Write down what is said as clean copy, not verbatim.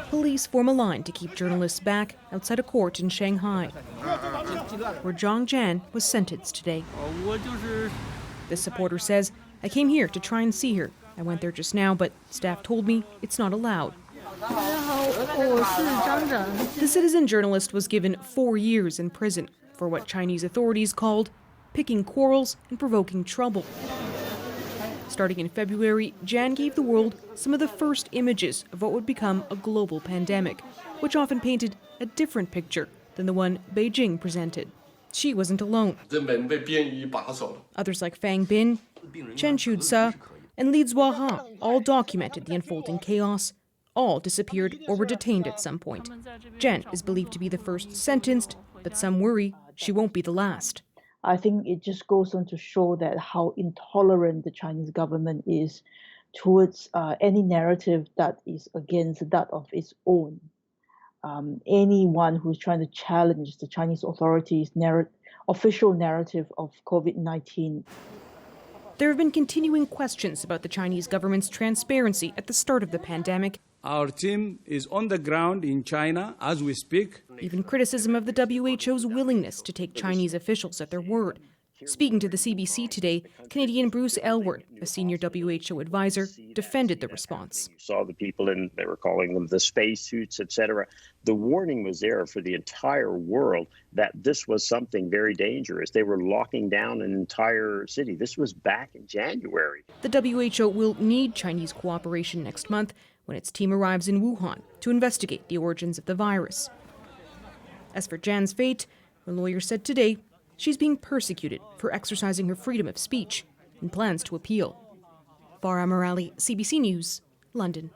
Police form a line to keep journalists back outside a court in Shanghai, where Zhang Zhan was sentenced today. The supporter says, "I came here to try and see her. I went there just now, but staff told me it's not allowed." The citizen journalist was given 4 years in prison for what Chinese authorities called picking quarrels and provoking trouble. Starting in February, Zhan gave the world some of the first images of what would become a global pandemic, which often painted a different picture than the one Beijing presented. She wasn't alone. Others like Fang Bin, Chen Chudsa, and Li Zuoha all documented the unfolding chaos. All disappeared or were detained at some point. Zhan is believed to be the first sentenced, but some worry she won't be the last. I think it just goes on to show that how intolerant the Chinese government is towards any narrative that is against that of its own. Anyone who's trying to challenge the Chinese authorities' official narrative of COVID-19. There have been continuing questions about the Chinese government's transparency at the start of the pandemic. Our team is on the ground in China as we speak. Even criticism of the WHO's willingness to take Chinese officials at their word. Speaking to the CBC today, Canadian Bruce Elward, a senior WHO advisor, defended the response. You saw the people they were calling them the spacesuits, etc. The warning was there for the entire world that this was something very dangerous. They were locking down an entire city. This was back in January. The WHO will need Chinese cooperation next month when its team arrives in Wuhan to investigate the origins of the virus. As for Zhan's fate, her lawyer said today she's being persecuted for exercising her freedom of speech and plans to appeal. Farah Morali, CBC News, London.